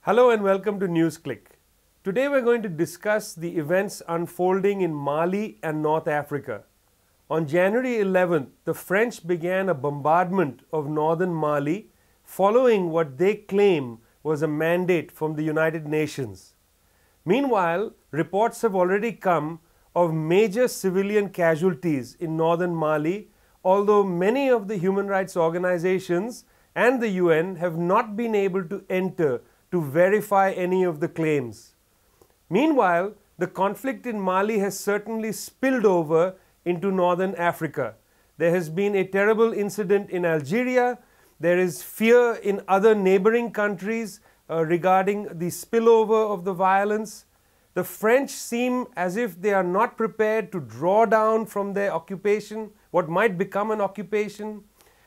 Hello and welcome to NewsClick. Today we're going to discuss the events unfolding in Mali and North Africa. On January 11th, the French began a bombardment of northern Mali following what they claim was a mandate from the United Nations. Meanwhile, reports have already come of major civilian casualties in northern Mali, although many of the human rights organizations and the UN have not been able to enter to verify any of the claims. Meanwhile, the conflict in Mali has certainly spilled over into northern Africa. There has been a terrible incident in Algeria. There is fear in other neighboring countries regarding the spillover of the violence. The French seem as if they are not prepared to draw down from their occupation, what might become an occupation.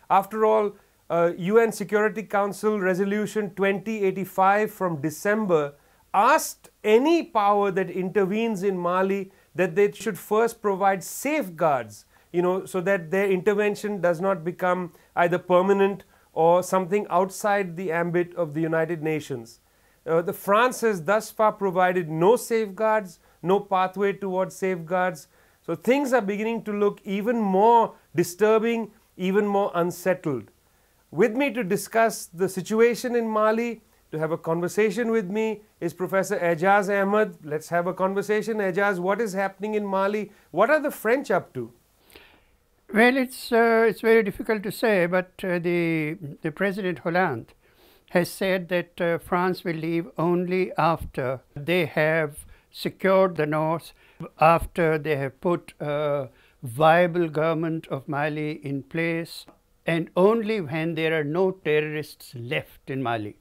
After all, UN Security Council Resolution 2085 from December asked any power that intervenes in Mali that they should first provide safeguards, so that their intervention does not become either permanent or something outside the ambit of the United Nations. France has thus far provided no safeguards, no pathway towards safeguards. So things are beginning to look even more disturbing, even more unsettled. With me to discuss the situation in Mali, to have a conversation with me, is Professor Aijaz Ahmad. Let's have a conversation. Aijaz, what is happening in Mali? What are the French up to? Well, it's very difficult to say, but the President Hollande has said that France will leave only after they have secured the north, after they have put a viable government of Mali in place, and only when there are no terrorists left in Mali.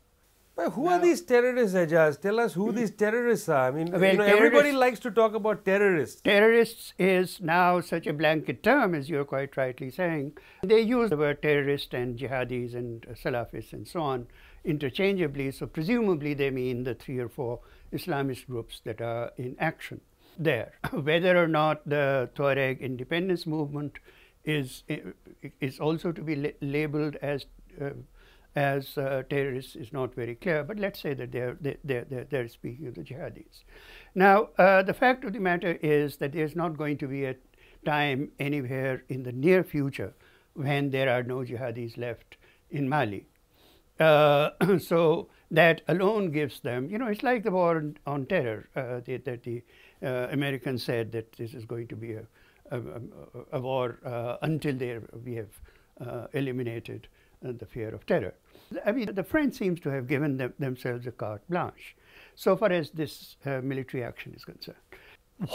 Well, who are these terrorists, Aijaz? Tell us who these terrorists are. I mean, everybody likes to talk about terrorists. Terrorists is now such a blanket term, as you're quite rightly saying. They use the word terrorist and jihadis and Salafists and so on interchangeably, so presumably they mean the 3 or 4 Islamist groups that are in action there. Whether or not the Tuareg independence movement is also to be labeled as terrorists is not very clear, but let's say that they're speaking of the jihadis. Now, the fact of the matter is that there's not going to be a time anywhere in the near future when there are no jihadis left in Mali. So that alone gives them, it's like the war on terror, that the Americans said that this is going to be a war until we have eliminated the fear of terror. I mean, the French seems to have given themselves a carte blanche so far as this military action is concerned.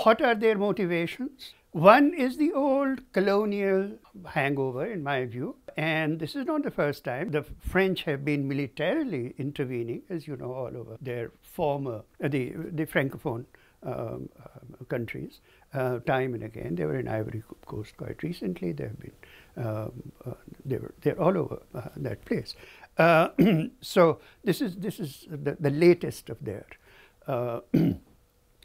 What are their motivations? One is the old colonial hangover, in my view, and this is not the first time. The French have been militarily intervening, as you know, all over their former, the Francophone countries, time and again. They were in Ivory Coast quite recently. They have been, they're all over that place. So this is the latest of their.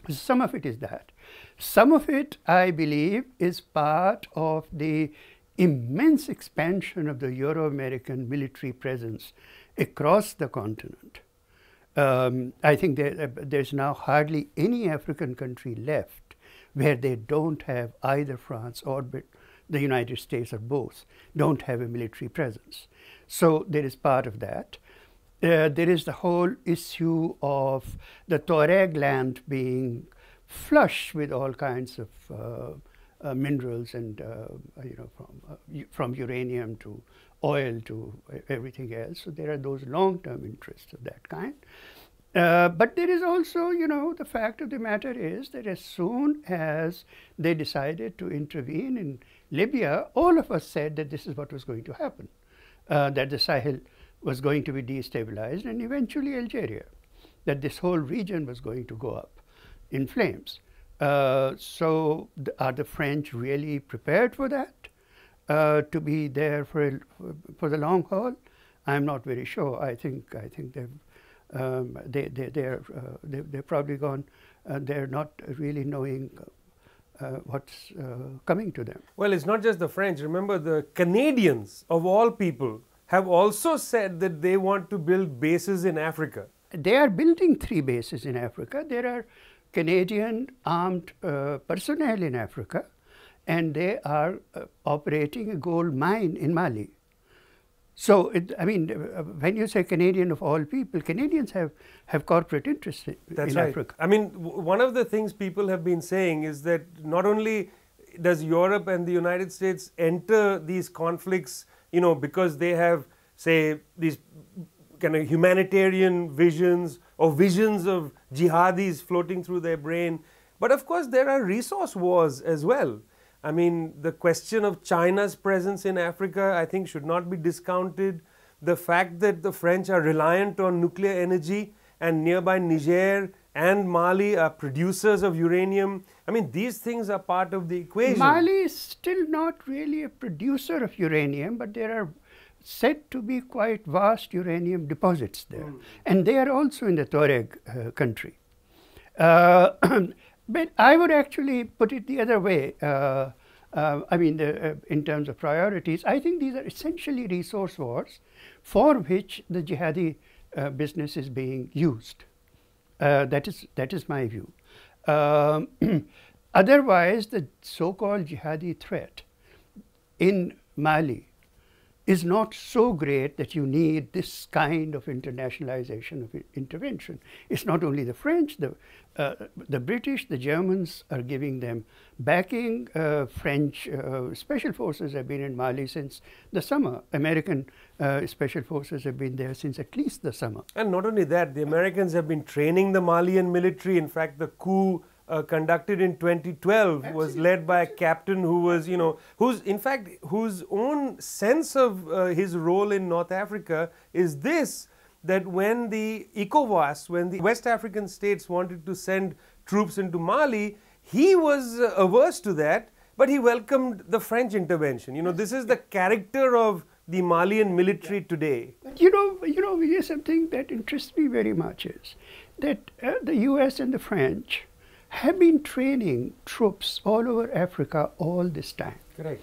Some of it is that. Some of it, I believe, is part of the immense expansion of the Euro-American military presence across the continent. I think there's now hardly any African country left where they don't have either France or the United States or both, don't have a military presence. So there is part of that. There is the whole issue of the Tuareg land being flush with all kinds of minerals and from uranium to oil to everything else. So there are those long-term interests of that kind. But there is also, the fact of the matter is that as soon as they decided to intervene in Libya, all of us said that this is what was going to happen, that the Sahel was going to be destabilized, and eventually Algeria, that this whole region was going to go up in flames. So are the French really prepared for that, to be there for the long haul? I'm not very sure. I think they've probably gone. They're not really knowing what's coming to them. Well, it's not just the French. Remember, the Canadians, of all people, have also said that they want to build bases in Africa. they are building 3 bases in Africa. There are Canadian armed personnel in Africa, and they are operating a gold mine in Mali. So, I mean, when you say Canadian of all people, Canadians have corporate interests in Africa. I mean, one of the things people have been saying is that not only does Europe and the United States enter these conflicts, you know, because they have, say, these kind of humanitarian visions or visions of jihadis floating through their brain, but of course there are resource wars as well. I mean, the question of China's presence in Africa, I think, should not be discounted. The fact that the French are reliant on nuclear energy and nearby Niger and Mali are producers of uranium. I mean, these things are part of the equation. Mali is still not really a producer of uranium, but there are said to be quite vast uranium deposits there. And they are also in the Tuareg country. But I would actually put it the other way. I mean, in terms of priorities, I think these are essentially resource wars for which the jihadi business is being used. That is my view. Otherwise, the so-called jihadi threat in Mali is not so great that you need this kind of internationalization of intervention. It's not only the French, the British, the Germans are giving them backing. French special forces have been in Mali since the summer. American special forces have been there since at least the summer. And not only that, the Americans have been training the Malian military. In fact, the coup conducted in 2012 was led by a captain who was, you know, whose own sense of his role in North Africa is this, that when the ECOWAS, when the West African states wanted to send troops into Mali, he was averse to that, but he welcomed the French intervention. You know, this is the character of the Malian military today. But you know, something that interests me very much is that the US and the French have been training troops all over Africa all this time. Correct.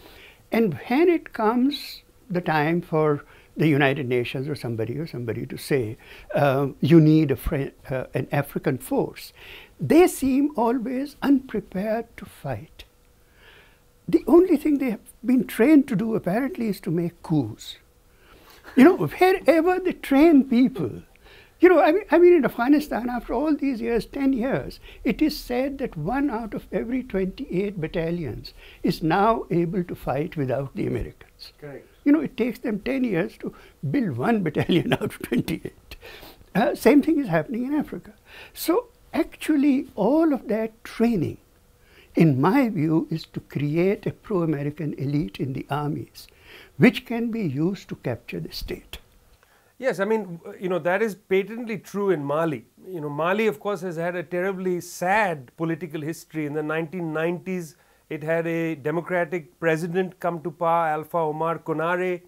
And when it comes the time for the United Nations or somebody to say, you need an African force, they seem always unprepared to fight. The only thing they have been trained to do apparently is to make coups. You know, wherever they train people, you know, I mean, in Afghanistan, after all these years, 10 years, it is said that 1 out of every 28 battalions is now able to fight without the Americans. Correct. You know, it takes them 10 years to build 1 battalion out of 28. Same thing is happening in Africa. So actually, all of that training, in my view, is to create a pro-American elite in the armies, which can be used to capture the state. Yes, I mean, you know, that is patently true in Mali. You know, Mali, of course, has had a terribly sad political history. In the 1990s, it had a democratic president come to power, Alpha Omar Konare.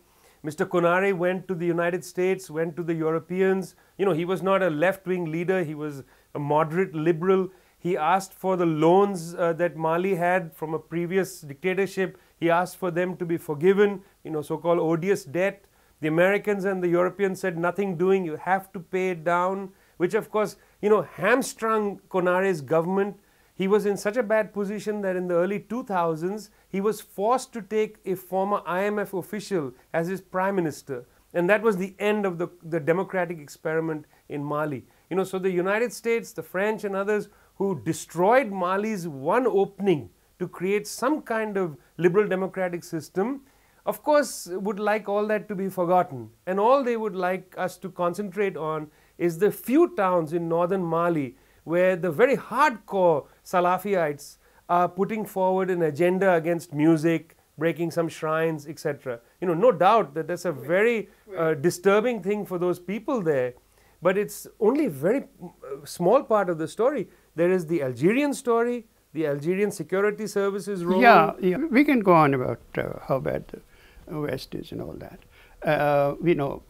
Mr. Konare went to the United States, went to the Europeans. You know, he was not a left-wing leader. He was a moderate liberal. He asked for the loans that Mali had from a previous dictatorship. He asked for them to be forgiven, you know, so-called odious debt. The Americans and the Europeans said, nothing doing, you have to pay it down, which of course, you know, hamstrung Konare's government. He was in such a bad position that in the early 2000s, he was forced to take a former IMF official as his prime minister. And that was the end of the democratic experiment in Mali. You know, so the United States, the French and others who destroyed Mali's one opening to create some kind of liberal democratic system, of course, would like all that to be forgotten. And all they would like us to concentrate on is the few towns in northern Mali where the very hardcore Salafites are putting forward an agenda against music, breaking some shrines, etc. You know, no doubt that that's a very disturbing thing for those people there. But it's only a very small part of the story. There is the Algerian story, the Algerian security services role. Yeah, we can go on about how bad the West is and all that. We know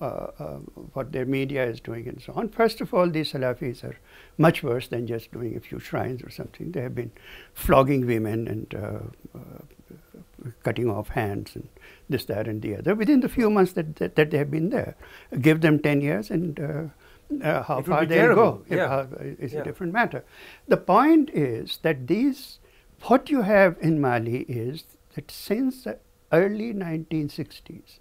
what their media is doing and so on. First of all, these Salafis are much worse than just doing a few shrines or something. They have been flogging women and cutting off hands and this, that and the other within the few months that they have been there. Give them 10 years and how It would far be they'll terrible. go Yeah. is Yeah. a different matter. The point is that what you have in Mali is that since the early 1960s,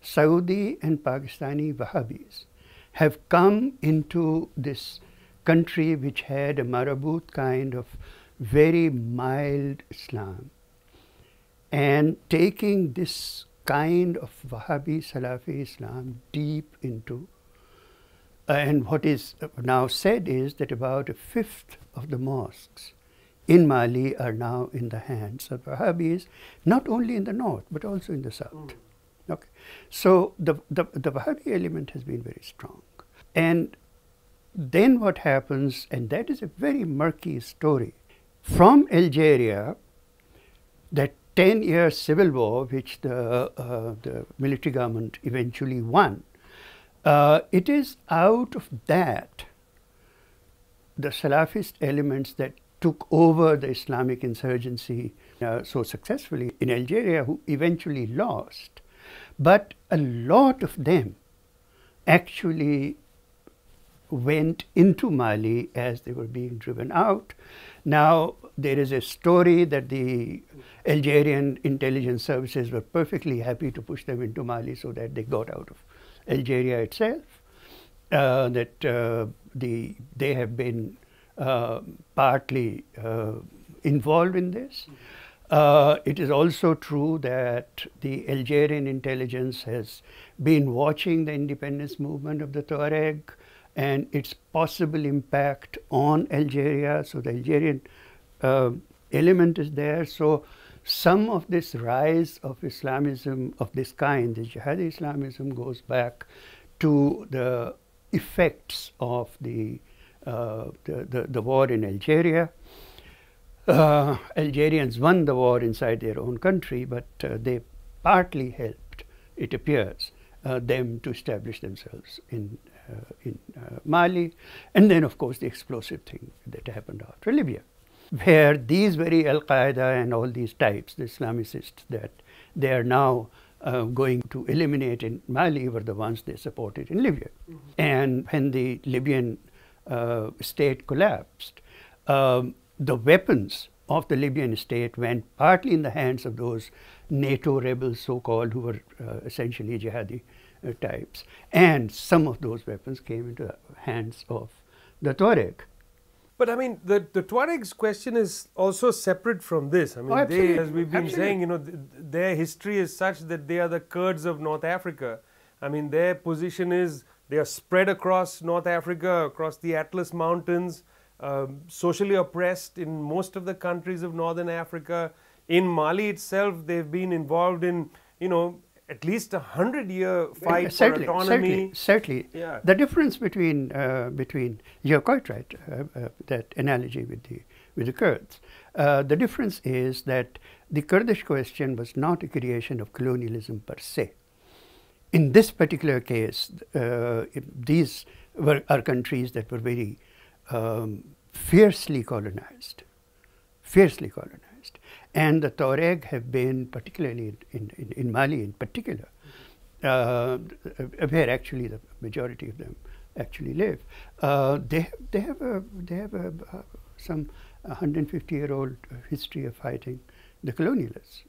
Saudi and Pakistani Wahhabis have come into this country which had a marabouth kind of very mild Islam, and taking this kind of Wahhabi Salafi Islam deep into, and what is now said is that about a fifth of the mosques in Mali are now in the hands of Wahhabis, not only in the north but also in the south. Okay, so the Wahhabi element has been very strong, and then what happens, and that is a very murky story. From Algeria, that 10-year civil war, which the military government eventually won, it is out of that the Salafist elements that took over the Islamic insurgency so successfully in Algeria, who eventually lost. But a lot of them actually went into Mali as they were being driven out. Now, there is a story that the Algerian intelligence services were perfectly happy to push them into Mali so that they got out of Algeria itself, that they have been partly involved in this. It is also true that the Algerian intelligence has been watching the independence movement of the Tuareg and its possible impact on Algeria. So the Algerian element is there. So some of this rise of Islamism of this kind, the Jihadi Islamism, goes back to the effects of the war in Algeria. Algerians won the war inside their own country, but they partly helped, it appears, them to establish themselves in Mali. And then, of course, the explosive thing that happened after Libya, where these very Al-Qaeda and all these types, the Islamicists that they are now going to eliminate in Mali, were the ones they supported in Libya. And when the Libyan state collapsed, the weapons of the Libyan state went partly in the hands of those NATO rebels, so-called, who were essentially jihadi types, and some of those weapons came into the hands of the Tuareg. But I mean, the Tuaregs question is also separate from this. I mean, they, as we've been saying, you know, their history is such that they are the Kurds of North Africa. I mean, their position is they are spread across North Africa, across the Atlas Mountains, socially oppressed in most of the countries of Northern Africa. In Mali itself, they've been involved in, you know, at least 100-year fight for autonomy. Certainly. Yeah. The difference between you're quite right, that analogy with the Kurds. The difference is that the Kurdish question was not a creation of colonialism per se. In this particular case, these are countries that were very fiercely colonized, and the Tuareg have been, particularly in Mali in particular, where actually the majority of them actually live. They have some 150-year-old history of fighting the colonialists.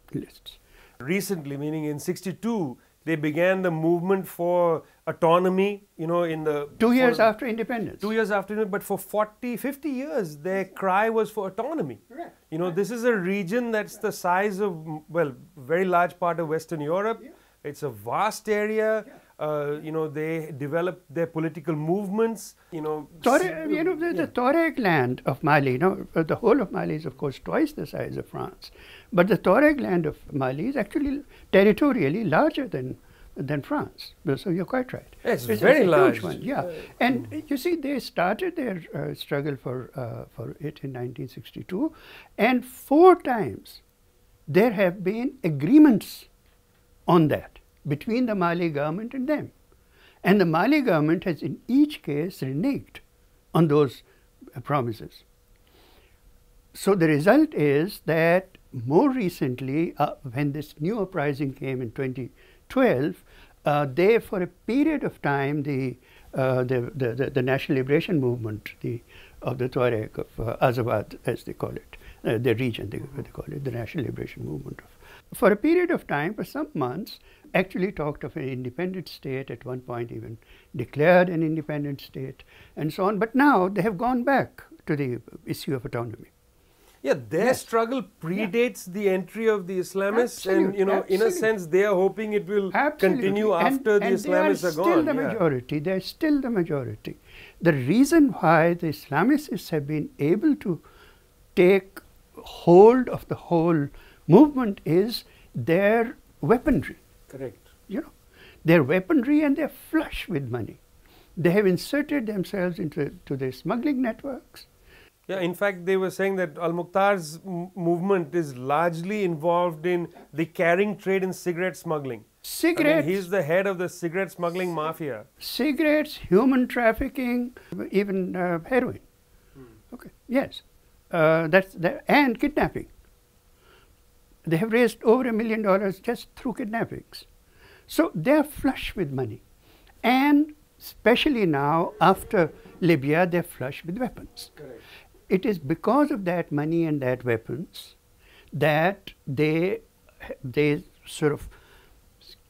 Recently, meaning in '62, they began the movement for autonomy, you know, in the... 2 years after independence. 2 years after, but for 40, 50 years, their cry was for autonomy. Right. You know, this is a region that's the size of, well, very large part of Western Europe. Yeah. It's a vast area. You know, they developed their political movements, you know. The Tuareg land of Mali, you know, the whole of Mali is, of course, twice the size of France. But the Tuareg land of Mali is actually territorially larger than France. So you're quite right. It's very large. Huge one, yeah. And you see, they started their struggle for it in 1962, and 4 times there have been agreements on that between the Mali government and them. And the Mali government has in each case reneged on those promises. So the result is that more recently, when this new uprising came in 2012, they, for a period of time, the the National Liberation Movement of the Tuareg of Azawad, as they call it, the region they call it, the National Liberation Movement. For a period of time, for some months, actually talked of an independent state, at one point even declared an independent state, and so on. But now they have gone back to the issue of autonomy. Yeah, their struggle predates the entry of the Islamists, and in a sense, they are hoping it will continue after the Islamists are gone. Still the majority. They are still the majority. The reason why the Islamists have been able to take hold of the whole movement is their weaponry. Correct. Their weaponry, and they're flush with money. They have inserted themselves into their smuggling networks. Yeah, in fact, they were saying that Al-Mukhtar's movement is largely involved in the carrying trade in cigarette smuggling. Cigarettes. He's the head of the cigarette smuggling mafia. Cigarettes, human trafficking, even heroin. Okay. Yes, and kidnapping. They have raised over $1 million just through kidnappings. So they are flush with money, and especially now after Libya, they're flush with weapons. Correct. It is because of that money and that weapons that they sort of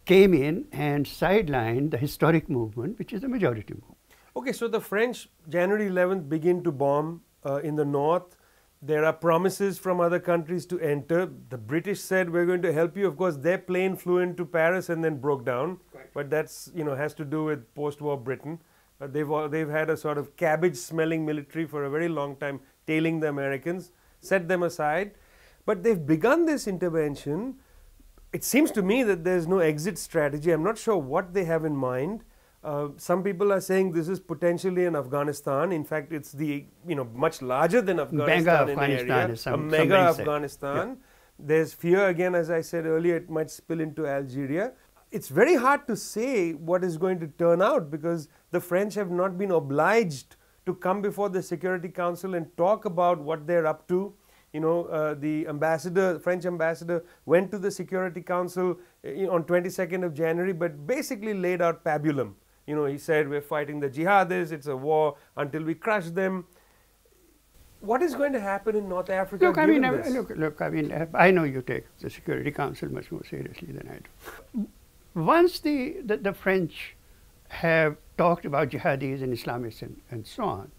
came in and sidelined the historic movement, which is the majority movement. Okay, so the French, January 11th, begin to bomb in the north. There are promises from other countries to enter. The British said, we're going to help you. Of course, their plane flew into Paris and then broke down. Right. But that's, has to do with post-war Britain. They've had a sort of cabbage-smelling military for a very long time, tailing the Americans, set them aside. But they've begun this intervention. It seems to me that there's no exit strategy. I'm not sure what they have in mind. Some people are saying this is potentially in Afghanistan. In fact, it's the much larger than Afghanistan in area, a mega Afghanistan. Yeah. There's fear again, as I said earlier, it might spill into Algeria. It's very hard to say what is going to turn out, because the French have not been obliged to come before the Security Council and talk about what they're up to. The French ambassador went to the Security Council on 22nd of January, but basically laid out pabulum. He said, we're fighting the jihadists, it's a war until we crush them. What is going to happen in North Africa? Look, I know you take the Security Council much more seriously than I do. Once the French have talked about jihadis and Islamists and so on,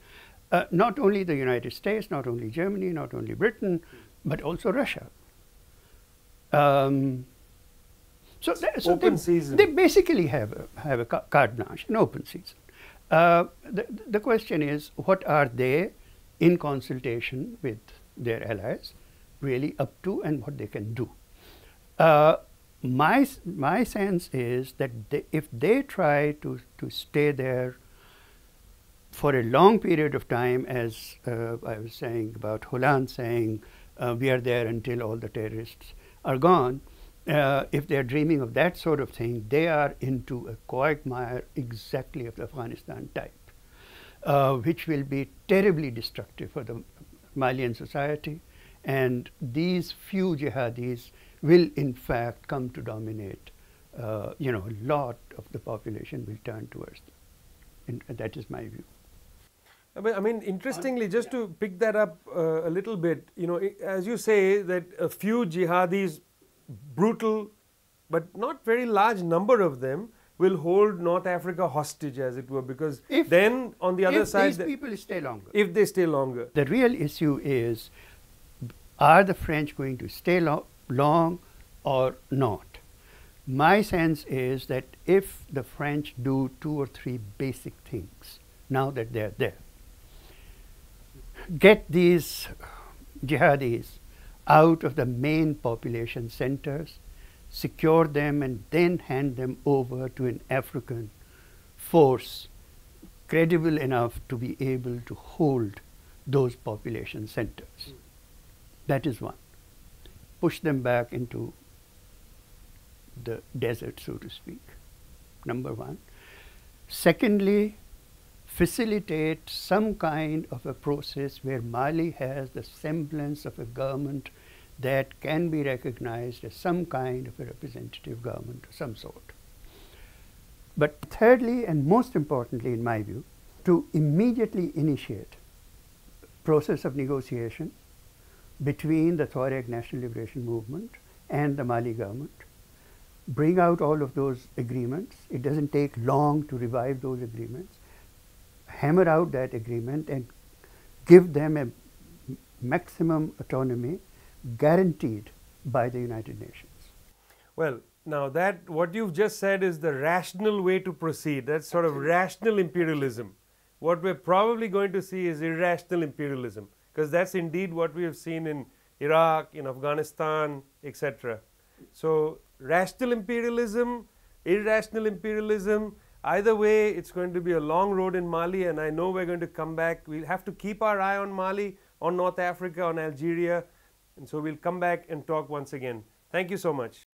not only the United States, not only Germany, not only Britain, but also Russia. So they basically have a carte blanche, an open season. The question is, what are they, in consultation with their allies, really up to, and what they can do? My sense is that if they try to stay there for a long period of time, as I was saying about Hollande saying, we are there until all the terrorists are gone, if they're dreaming of that sort of thing, they are into a quagmire exactly of the Afghanistan type, which will be terribly destructive for the Malian society, and these few jihadis will in fact come to dominate. A lot of the population will turn towards them. And that is my view. I mean, interestingly, just to pick that up a little bit, as you say that a few jihadis, brutal, but not very large number of them, will hold North Africa hostage, as it were, because then on the other side, these people stay longer. If they stay longer. The real issue is, are the French going to stay long or not? My sense is that if the French do 2 or 3 basic things, now that they're there, get these jihadis out of the main population centers, secure them, and then hand them over to an African force credible enough to be able to hold those population centers. That is one. Push them back into the desert, so to speak, number one. Secondly, facilitate some kind of a process where Mali has the semblance of a government that can be recognized as some kind of a representative government of some sort. But thirdly, and most importantly in my view, to immediately initiate process of negotiation between the Tuareg National Liberation Movement and the Mali government, bring out all of those agreements. It doesn't take long to revive those agreements, hammer out that agreement and give them a maximum autonomy guaranteed by the United Nations. Well, now that what you've just said is the rational way to proceed. That's sort of rational imperialism. What we're probably going to see is irrational imperialism, because that's indeed what we have seen in Iraq, in Afghanistan, etc. So rational imperialism, irrational imperialism, either way it's going to be a long road in Mali, and I know we're going to come back. We'll have to keep our eye on Mali, on North Africa, on Algeria, and so we'll come back and talk once again. Thank you so much.